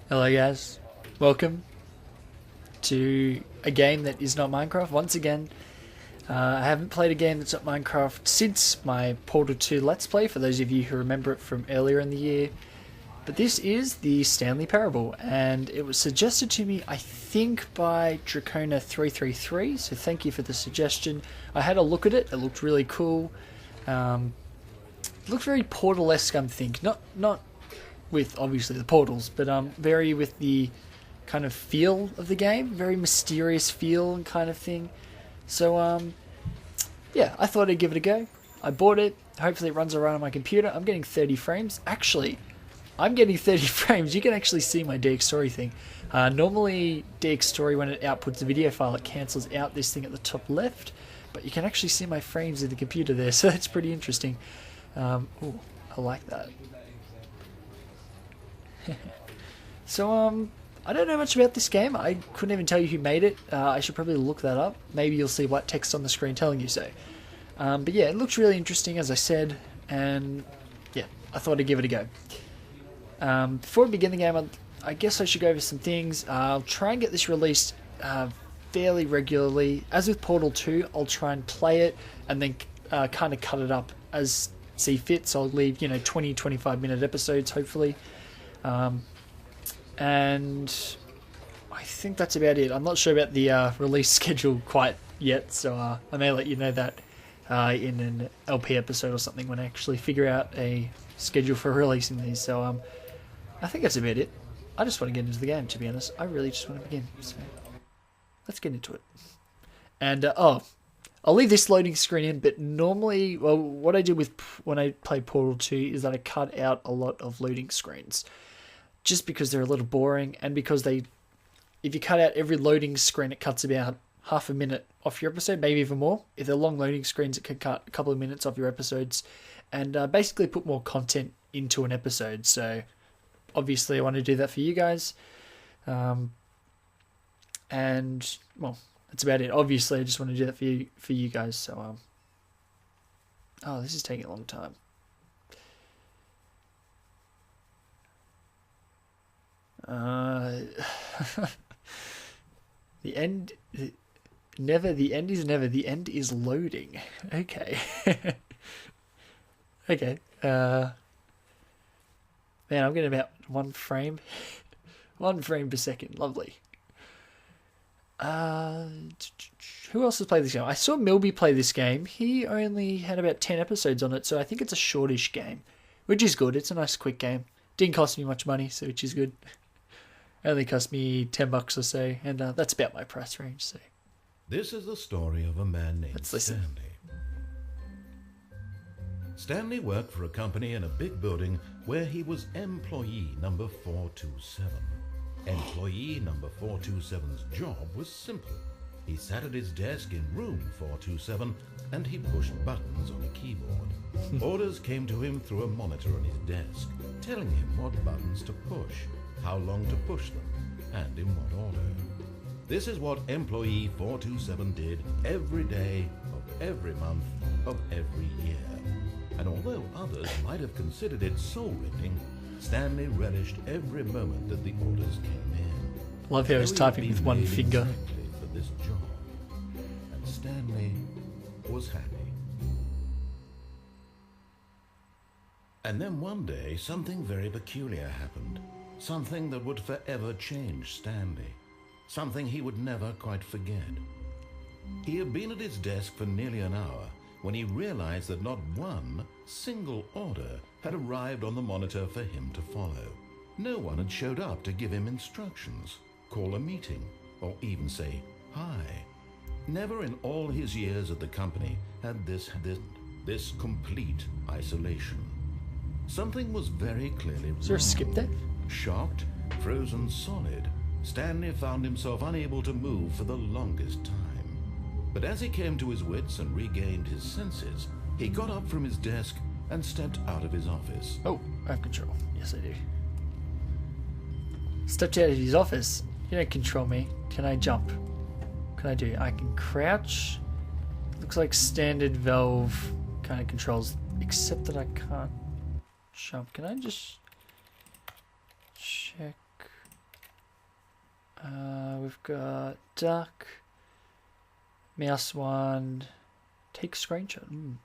Hello guys, welcome to a game that is not Minecraft once again. I haven't played a game that's not Minecraft since my Portal 2 Let's Play, for those of you who remember it from earlier in the year. But this is the Stanley Parable, and it was suggested to me, I think, by Dracona333, so thank you for the suggestion. I had a look at it, it looked really cool. It looked very Portal-esque, I think. Not with, obviously, the portals, but very with the kind of feel of the game. Very mysterious feel and kind of thing. So, yeah, I thought I'd give it a go. I bought it. Hopefully it runs around on my computer. I'm getting 30 frames. Actually, I'm getting 30 frames. You can actually see my DX Story thing. Normally, DX Story, when it outputs a video file, it cancels out this thing at the top left. But you can actually see my frames in the computer there, so that's pretty interesting. Ooh, I like that. So, I don't know much about this game. I couldn't even tell you who made it. I should probably look that up. Maybe you'll see white text on the screen telling you so. But yeah, it looks really interesting, as I said, and yeah, I thought I'd give it a go. Before we begin the game, I guess I should go over some things. I'll try and get this released fairly regularly. As with Portal 2, I'll try and play it and then kind of cut it up as see fit. So I'll leave, 20-25 minute episodes, hopefully. And I think that's about it. I'm not sure about the release schedule quite yet, so I may let you know that in an LP episode or something when I actually figure out a schedule for releasing these. So I think that's about it. I just want to get into the game, to be honest. I really just want to begin. So let's get into it. And I'll leave this loading screen in, but normally, well, what I did when I play Portal 2 is that I cut out a lot of loading screens. Just because they're a little boring, and because if you cut out every loading screen, it cuts about half a minute off your episode, maybe even more. If they're long loading screens, it could cut a couple of minutes off your episodes, and basically put more content into an episode. So obviously I want to do that for you guys. And well, that's about it. Obviously I just want to do that for you guys. So oh, this is taking a long time. The end is never. The end is loading. Okay. Okay. Man, I'm getting about one frame per second. Lovely. Who else has played this game? I saw Milby play this game. He only had about 10 episodes on it, so I think it's a shortish game, which is good. It's a nice quick game. Didn't cost me much money, so which is good. Only cost me $10 or so, and that's about my price range. So, this is the story of a man named Stanley. Stanley worked for a company in a big building where he was employee number 427. Employee number 427's job was simple. He sat at his desk in room 427 and he pushed buttons on a keyboard. Orders came to him through a monitor on his desk, telling him what buttons to push, how long to push them, and in what order. This is what employee 427 did every day of every month of every year. And although others might have considered it soul-rending, Stanley relished every moment that the orders came in. Love how he's typing with one finger. Exactly for this job. And Stanley was happy. And then one day, something very peculiar happened. Something that would forever change Stanley. Something he would never quite forget. He had been at his desk for nearly an hour when he realized that not one single order had arrived on the monitor for him to follow. No one had showed up to give him instructions, call a meeting, or even say hi. Never in all his years at the company had this complete isolation. Something was very clearly wrong. Is there a skip there? Shocked, frozen solid, Stanley found himself unable to move for the longest time. But as he came to his wits and regained his senses, he got up from his desk and stepped out of his office. Oh, I have control. Yes, I do. Stepped out of his office. You don't control me. Can I jump? What can I do? I can crouch. Looks like standard Valve kind of controls, except that I can't jump. Can I just check? We've got duck, mouse one, take screenshot.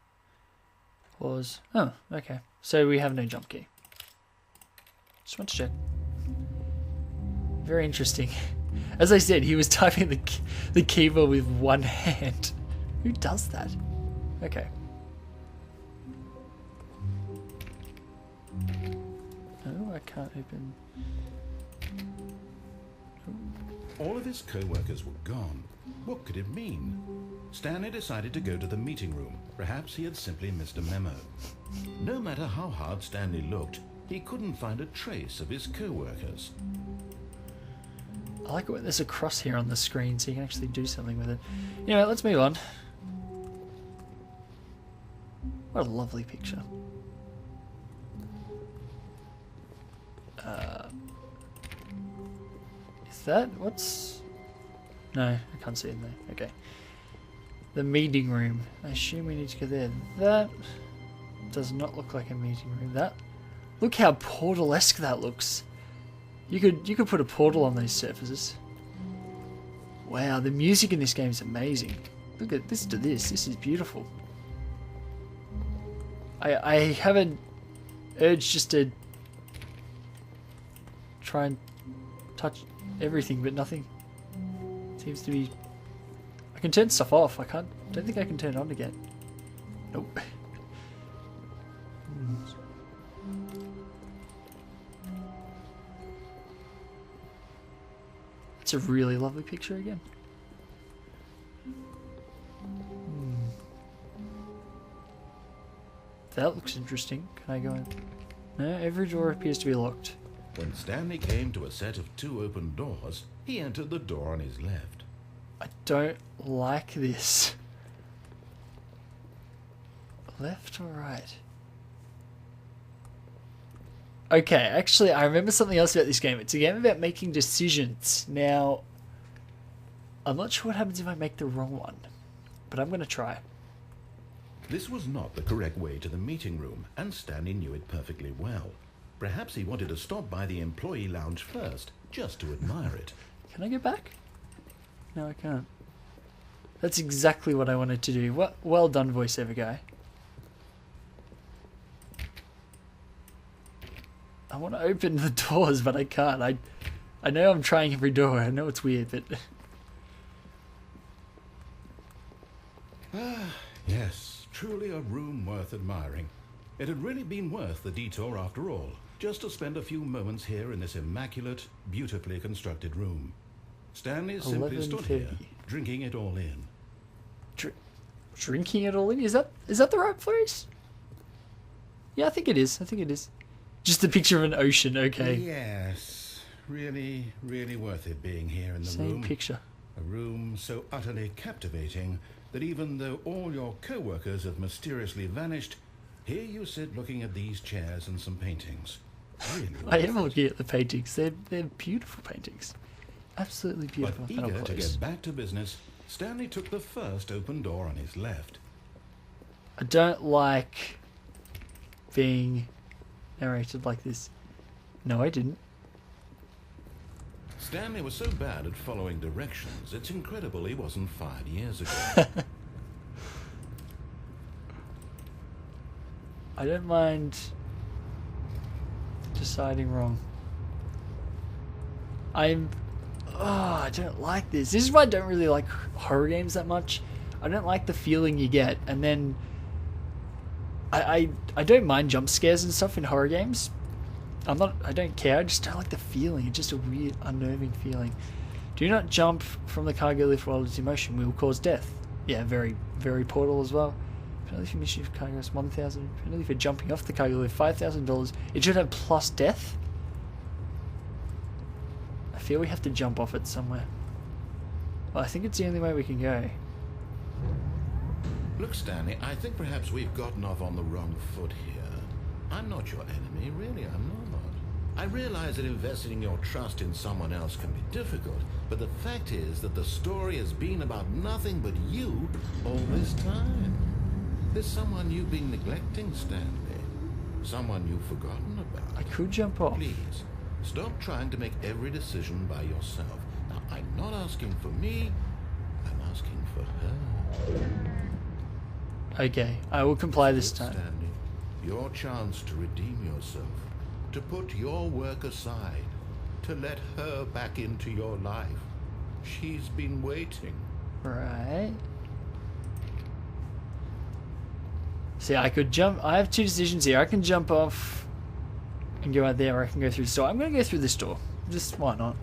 Pause. Oh, okay. So we have no jump key. Just want to check. Very interesting. As I said, he was typing the keyboard with one hand. Who does that? Okay. Oh, I can't open. All of his co-workers were gone. What could it mean? Stanley decided to go to the meeting room. Perhaps he had simply missed a memo. No matter how hard Stanley looked, he couldn't find a trace of his co-workers. I like it when there's a cross here on the screen so you can actually do something with it. You know what, let's move on. What a lovely picture. Is that what's... No, I can't see it in there. Okay. The meeting room. I assume we need to go there. That does not look like a meeting room. That... Look how portal-esque that looks. You could put a portal on those surfaces. Wow, the music in this game is amazing. Look at this to this. This is beautiful. I have an urge just to try and touch everything, but nothing seems to be... I can turn stuff off. Don't think I can turn it on again. Nope. It's a really lovely picture again. That looks interesting. Can I go in? No, every door appears to be locked. When Stanley came to a set of 2 open doors, he entered the door on his left. I don't like this. Left or right? Okay, actually, I remember something else about this game. It's a game about making decisions. Now, I'm not sure what happens if I make the wrong one, but I'm going to try. This was not the correct way to the meeting room, and Stanley knew it perfectly well. Perhaps he wanted to stop by the employee lounge first, just to admire it. Can I go back? No, I can't. That's exactly what I wanted to do. Well done, voiceover guy. I want to open the doors, but I can't. I know I'm trying every door. I know it's weird, but... Yes, truly a room worth admiring. It had really been worth the detour after all, just to spend a few moments here in this immaculate, beautifully constructed room. Stanley simply stood here, drinking it all in. Drinking it all in? Is that the right phrase? Yeah, I think it is. Just a picture of an ocean, okay. Yes, really, really worth it being here in the room. Same picture. A room so utterly captivating that even though all your co-workers have mysteriously vanished, here you sit looking at these chairs and some paintings. Really I am looking at the paintings. They're beautiful paintings. Absolutely beautiful. But eager to get back to business, Stanley took the first open door on his left. I don't like being narrated like this. No, I didn't. Stanley was so bad at following directions, it's incredible he wasn't fired years ago. I don't mind deciding wrong. I don't like this. This is why I don't really like horror games that much. I don't like the feeling you get, and then I don't mind jump scares and stuff in horror games. I don't care. I just don't like the feeling. It's just a weird, unnerving feeling. Do not jump from the cargo lift while it's in motion. Will cause death. Yeah, very, very Portal as well. Penalty for mischief cargo is 1,000. Penalty for jumping off the cargo lift $5,000. It should have plus death. I feel we have to jump off it somewhere. Well, I think it's the only way we can go. Look, Stanley, I think perhaps we've gotten off on the wrong foot here. I'm not your enemy, really, I'm not. I realize that investing your trust in someone else can be difficult, but the fact is that the story has been about nothing but you all this time. There's someone you've been neglecting, Stanley. Someone you've forgotten about. I could jump off. Please, stop trying to make every decision by yourself. I'm not asking for me, I'm asking for her. Okay, I will comply this time. Stanley, your chance to redeem yourself, to put your work aside, to let her back into your life. She's been waiting. Right. See, I could jump. I have two decisions here. I can jump off and go out there, or I can go through this door. I'm going to go through this door. Just why not?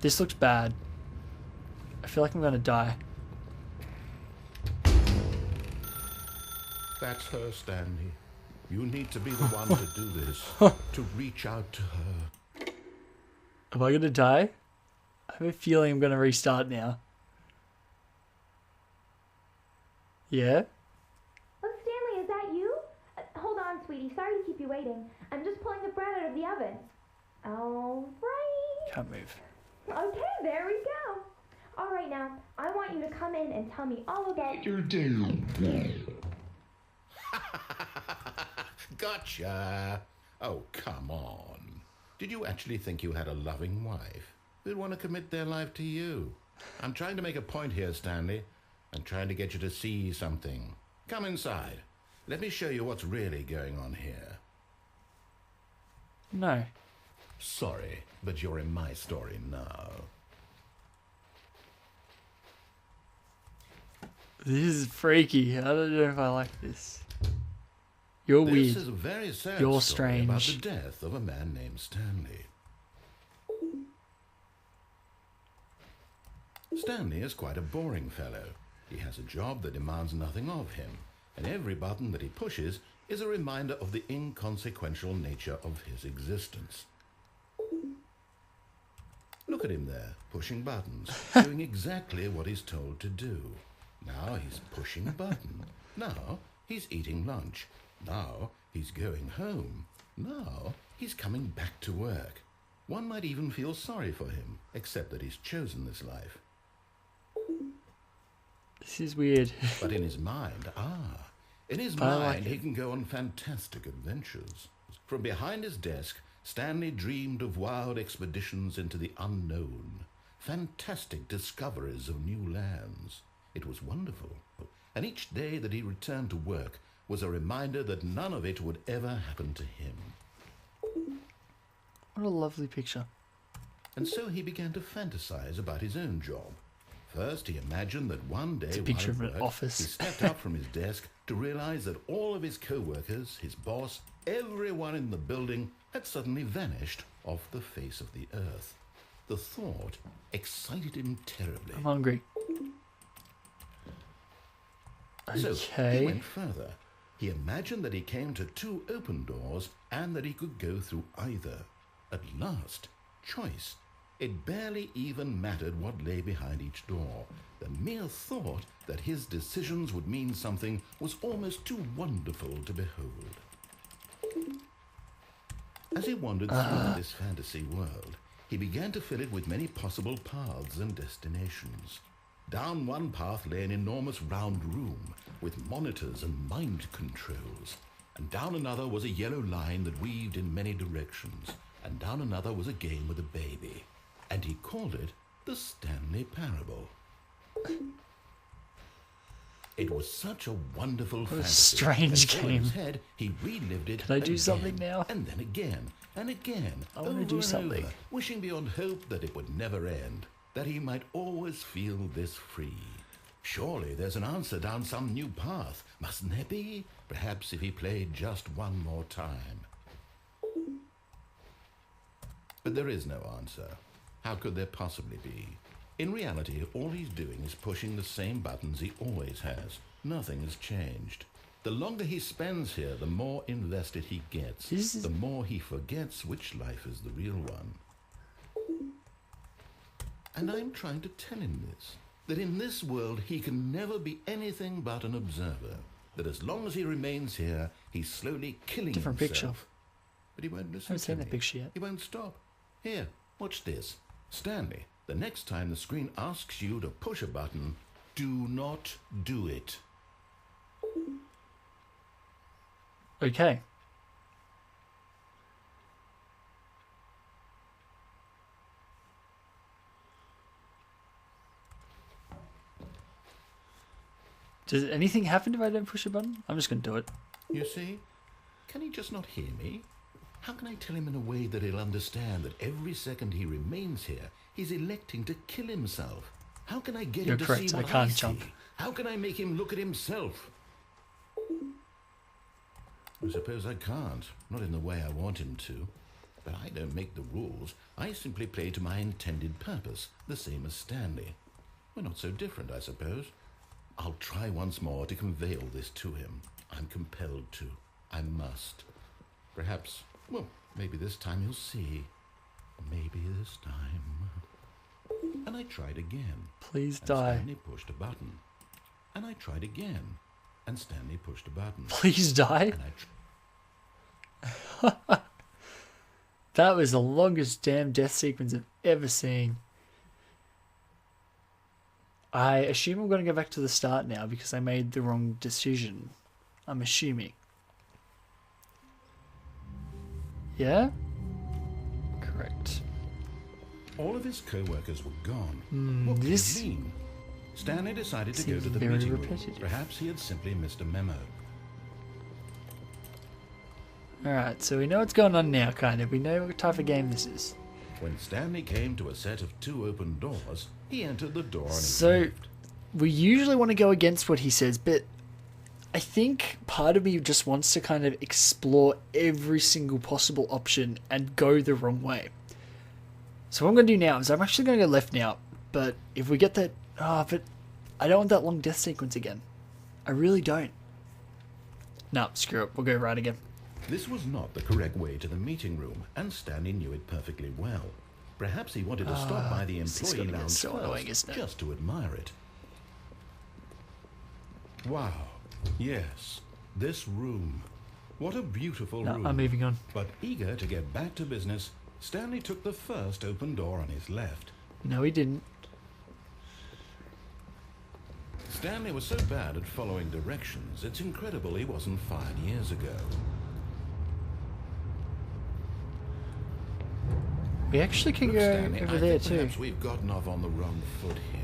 This looks bad. I feel like I'm going to die. That's her, Stanley. You need to be the one to do this, to reach out to her. Am I going to die? I have a feeling I'm going to restart now. Yeah? Oh, Stanley, is that you? Hold on, sweetie. Sorry to keep you waiting. I'm just pulling the bread out of the oven. All right. Can't move. Okay, there we go. All right, now, I want you to come in and tell me all about your day. Gotcha. Oh, come on. Did you actually think you had a loving wife who'd want to commit their life to you? I'm trying to make a point here, Stanley. I'm trying to get you to see something. Come inside. Let me show you what's really going on here. No. Sorry, but you're in my story now. This is freaky. I don't know if I like this. You're weird. This is a very sad You're story about strange. the death of a man named Stanley. Stanley is quite a boring fellow. He has a job that demands nothing of him, and every button that he pushes is a reminder of the inconsequential nature of his existence. Look at him there, pushing buttons, doing exactly what he's told to do. Now he's pushing a button. Now he's eating lunch. Now he's going home. Now he's coming back to work. One might even feel sorry for him, except that he's chosen this life. This is weird. But in his mind, in his I like mind, it. he can go on fantastic adventures. From behind his desk, Stanley dreamed of wild expeditions into the unknown, fantastic discoveries of new lands. It was wonderful, and each day that he returned to work was a reminder that none of it would ever happen to him. What a lovely picture. And so he began to fantasize about his own job. First, he imagined that one day, It's a while picture at of an work, office. he stepped up from his desk to realize that all of his co-workers, his boss, everyone in the building had suddenly vanished off the face of the earth. The thought excited him terribly. I'm hungry. So he Okay. went further. He imagined that he came to two open doors and that he could go through either. At last, choice. It barely even mattered what lay behind each door. The mere thought that his decisions would mean something was almost too wonderful to behold. As he wandered through this fantasy world, he began to fill it with many possible paths and destinations. Down one path lay an enormous round room with monitors and mind controls, and down another was a yellow line that weaved in many directions, and down another was a game with a baby, and he called it the Stanley Parable. It was such a wonderful fantasy. strange and so in game. his head, he relived it. Can I do again, something now? And then again, and again. I wanna over do and something. over, wishing beyond hope that it would never end, that he might always feel this free. Surely there's an answer down some new path, mustn't there be? Perhaps if he played just one more time. But there is no answer. How could there possibly be? In reality, all he's doing is pushing the same buttons he always has. Nothing has changed. The longer he spends here, the more invested he gets. This is- The more he forgets which life is the real one. And I'm trying to tell him this, that in this world he can never be anything but an observer, that as long as he remains here, he's slowly killing Different himself. picture. But he won't listen haven't to seen me. that picture yet. He won't stop. Here, watch this. Stanley, the next time the screen asks you to push a button, do not do it. Okay. Does anything happen if I don't push a button? I'm just going to do it. You see? Can he just not hear me? How can I tell him in a way that he'll understand that every second he remains here, he's electing to kill himself? How can I get You're him to correct, see I what can't see? jump. How can I make him look at himself? I suppose I can't. Not in the way I want him to. But I don't make the rules. I simply play to my intended purpose, the same as Stanley. We're not so different, I suppose. I'll try once more to convey all this to him. I'm compelled to. I must. Perhaps, well, maybe this time he'll see. Maybe this time. And I tried again. Please And die. Stanley pushed a button. And I tried again. And Stanley pushed a button. Please die. And I That was the longest damn death sequence I've ever seen. I assume I'm going to go back to the start now because I made the wrong decision. I'm assuming. Yeah? Correct. All of his co-workers were gone. Hmm, What could this it mean? Stanley decided to go seems to the very meeting room. repetitive. Perhaps he had simply missed a memo. Alright, so we know what's going on now, kind of. We know what type of game this is. When Stanley came to a set of 2 open doors, he entered the door and he So, left. we usually want to go against what he says, but I think part of me just wants to kind of explore every single possible option and go the wrong way. So what I'm going to do now is I'm actually going to go left now, but if we get that... but I don't want that long death sequence again. I really don't. No, screw it. We'll go right again. This was not the correct way to the meeting room, and Stanley knew it perfectly well. Perhaps he wanted to stop by the this is employee gonna get lounge so annoying, first, isn't it? just to admire it. Wow. Yes. This room. What a beautiful No, room. I'm moving on. But eager to get back to business, Stanley took the first open door on his left. No, he didn't. Stanley was so bad at following directions, it's incredible he wasn't fired years ago. We actually can Look, go Stanley, over I there think too. perhaps we've gotten off on the wrong foot here.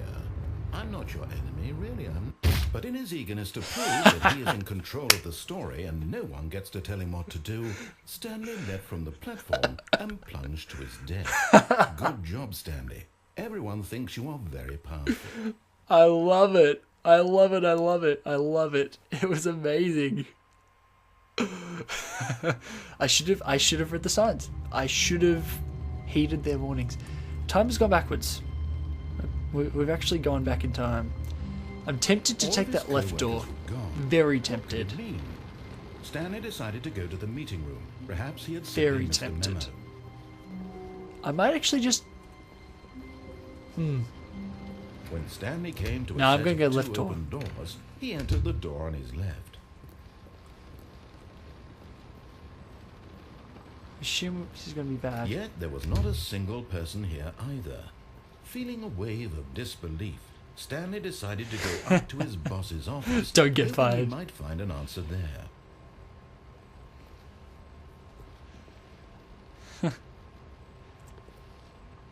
I'm not your enemy, really I'm. But in his eagerness to prove that he is in control of the story and no one gets to tell him what to do, Stanley leapt from the platform and plunged to his death. Good job, Stanley. Everyone thinks you are very powerful. I love it. I love it. I love it. I love it. It was amazing. I should have read the signs. I should have heeded their warnings. Time has gone backwards. We've actually gone back in time. I'm tempted to All take of his that left door. co-workers were gone. Very What could tempted. it mean? Stanley decided to go to the meeting room. Perhaps he had Very simply missed a tempted. memo. I might actually just... When Stanley came to a No, I'm set gonna of go 2 left door. open doors, he entered the door on his left. Assume this is going to be bad. Yet there was not a single person here either. Feeling a wave of disbelief, Stanley decided to go up to his boss's office. Don't get hoping fired. He might find an answer there.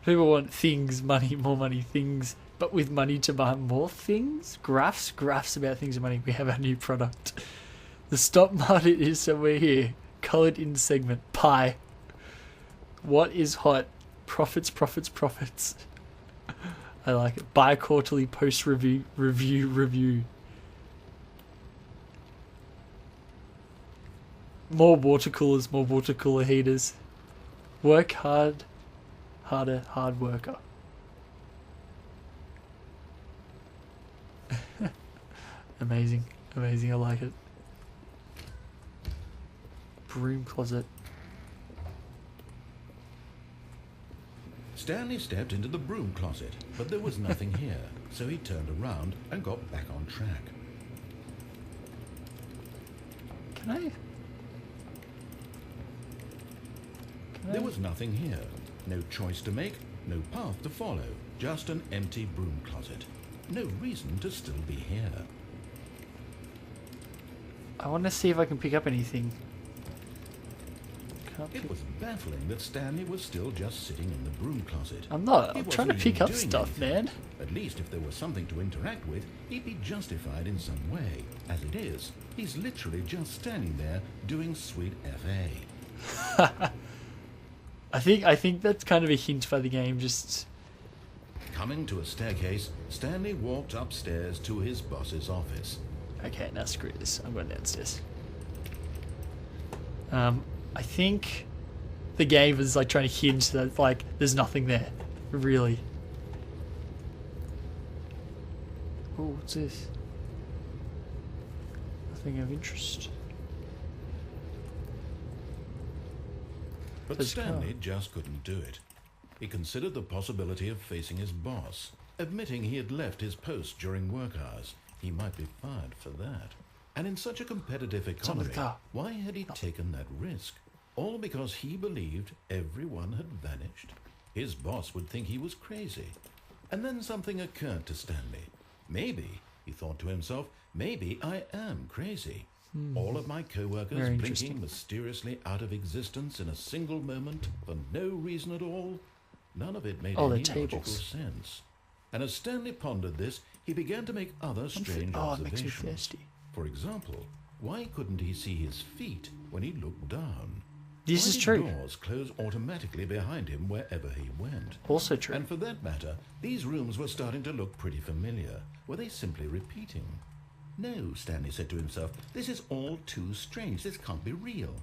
People want things, money, more money, things, but with money to buy more things? Graphs about things and money. We have our new product. The stock market is somewhere here. Coloured in segment. Pie. What is hot? Profits. I like it. Bi-quarterly post-review. More water cooler heaters. Work hard. Harder, hard worker. Amazing, I like it. Broom closet. Stanley stepped into the broom closet, but there was nothing here, so he turned around and got back on track. Can I? There was nothing here. No choice to make, no path to follow, just an empty broom closet. No reason to still be here. I want to see if I can pick up anything. Can't It pick. was baffling that Stanley was still just sitting in the broom closet. I'm not. He I'm trying to wasn't pick even up doing stuff, anything. man. At least if there was something to interact with, he'd be justified in some way. As it is, he's literally just standing there doing sweet FA. I think that's kind of a hint by the game. Just Coming to a staircase, Stanley walked upstairs to his boss's office. okay. Now screw this. I'm going downstairs. I think the game is like trying to hint that like there's nothing there, really. Oh, what's this? Nothing of interest. But Let's go. Stanley just couldn't do it. He considered the possibility of facing his boss, admitting he had left his post during work hours. He might be fired for that. And in such a competitive under economy, the car. why had he taken that risk? All because he believed everyone had vanished? His boss would think he was crazy. And then something occurred to Stanley. Maybe, he thought to himself, maybe I am crazy. All of my co-workers Very blinking interesting. mysteriously out of existence in a single moment for no reason at all. None of it made Oh, any the logical tables. sense. And as Stanley pondered this, he began to make other strange Oh, it makes me observations. thirsty. For example, why couldn't he see his feet when he looked down? This Why is did true. doors close automatically behind him wherever he went? Also true. And for that matter, these rooms were starting to look pretty familiar. Were they simply repeating? No, Stanley said to himself, this is all too strange. This can't be real.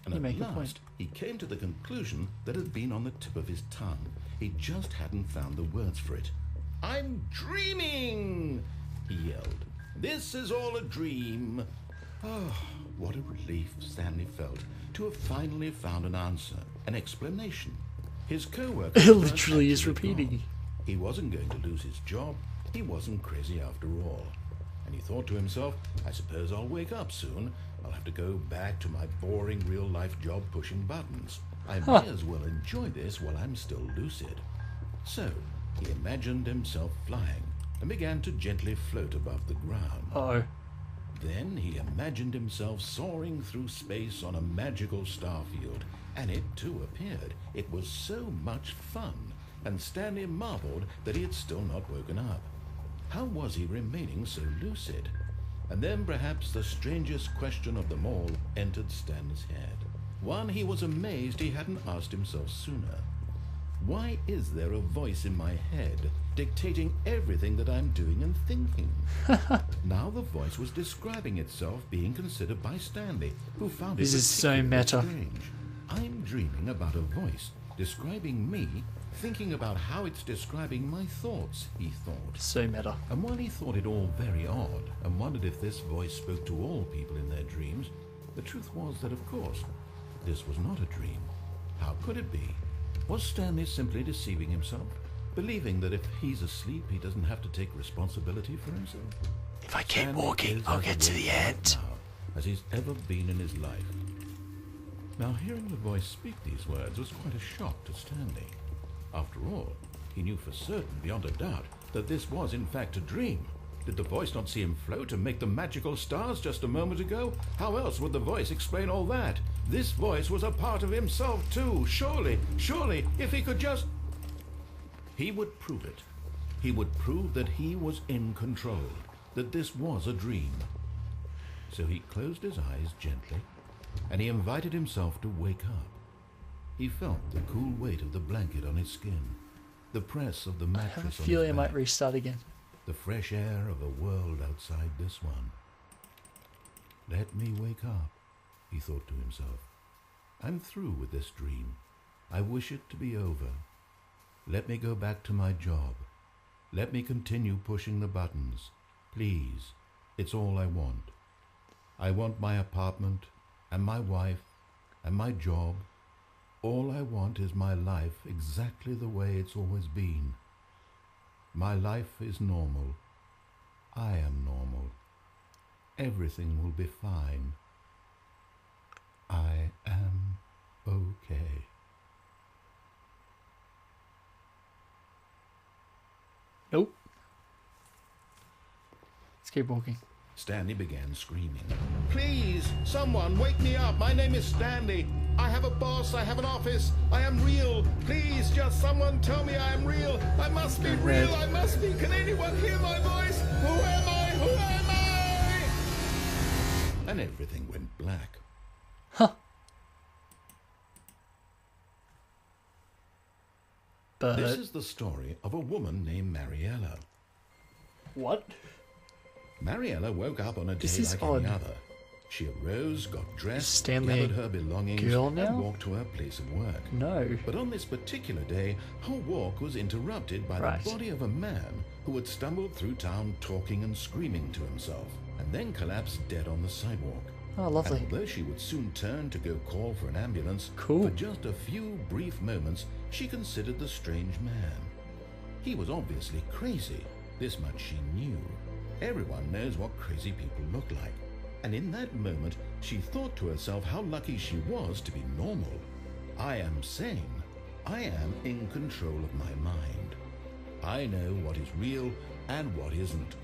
And You at make a point. last, he came to the conclusion that had been on the tip of his tongue. He just hadn't found the words for it. I'm dreaming, he yelled. This is all a dream. Oh, what a relief Stanley felt to have finally found an answer, an explanation. His co-worker It literally is repeating. He wasn't going to lose his job. He wasn't crazy after all. And he thought to himself, I suppose I'll wake up soon. I'll have to go back to my boring real-life job pushing buttons. I may as well enjoy this while I'm still lucid. So, he imagined himself flying and began to gently float above the ground. Uh-oh. Then he imagined himself soaring through space on a magical star field, and it too appeared. It was so much fun, and Stanley marveled that he had still not woken up. How was he remaining so lucid? And then perhaps the strangest question of them all entered Stanley's head. One he was amazed he hadn't asked himself sooner. Why is there a voice in my head dictating everything that I'm doing and thinking? Now the voice was describing itself being considered by Stanley, who found This it is so particularly meta. strange. I'm dreaming about a voice describing me, thinking about how it's describing my thoughts, he thought. So meta. And while he thought it all very odd and wondered if this voice spoke to all people in their dreams, the truth was that, of course, this was not a dream. How could it be? Was Stanley simply deceiving himself, believing that if he's asleep, he doesn't have to take responsibility for himself? If I keep Stanley walking, is I'll as get to the awake right end. now as he's ever been in his life. Now, hearing the voice speak these words was quite a shock to Stanley. After all, he knew for certain, beyond a doubt, that this was in fact a dream. Did the voice not see him float and make the magical stars just a moment ago? How else would the voice explain all that? This voice was a part of himself too. Surely, if he could just... He would prove it. He would prove that he was in control, that this was a dream. So he closed his eyes gently, and he invited himself to wake up. He felt the cool weight of the blanket on his skin, the press of the I have a mattress on feeling I his might back, restart again. the fresh air of a world outside this one. Let me wake up, he thought to himself. I'm through with this dream. I wish it to be over. Let me go back to my job. Let me continue pushing the buttons. Please, it's all I want. I want my apartment, and my wife, and my job. All I want is my life exactly the way it's always been. My life is normal. I am normal. Everything will be fine. I am okay. Nope. Let's keep walking. Stanley began screaming. Please, someone, wake me up. My name is Stanley. I have a boss. I have an office. I am real. Please, just someone tell me I am real. I must be real. I must be. Can anyone hear my voice? Who am I? Who am I? And everything went black. Huh. But This is the story of a woman named Mariella. what? Mariella woke up on a day This is like odd. any other. She arose, got dressed, Stanley gathered her belongings, girl now? and walked to her place of work. No. But on this particular day, her walk was interrupted by Right. the body of a man who had stumbled through town talking and screaming to himself, and then collapsed dead on the sidewalk. Oh, lovely. And although she would soon turn to go call for an ambulance, Cool. for just a few brief moments, she considered the strange man. He was obviously crazy. This much she knew. Everyone knows what crazy people look like. And in that moment, she thought to herself how lucky she was to be normal. I am sane. I am in control of my mind. I know what is real and what isn't.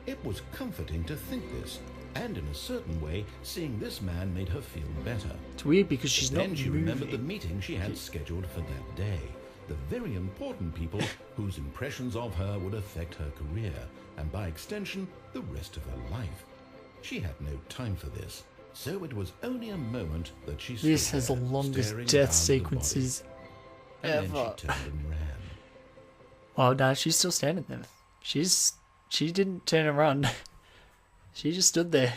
It was comforting to think this, and in a certain way, seeing this man made her feel better. It's weird because she's Then not she remembered the moving. meeting she had scheduled for that day. The very important people whose impressions of her would affect her career, and by extension, the rest of her life. She had no time for this, so it was only a moment that she stood This has the there, longest staring death down at the sequences body, and ever. then she turned and ran. Oh no, she's still standing there. She didn't turn and run. She just stood there.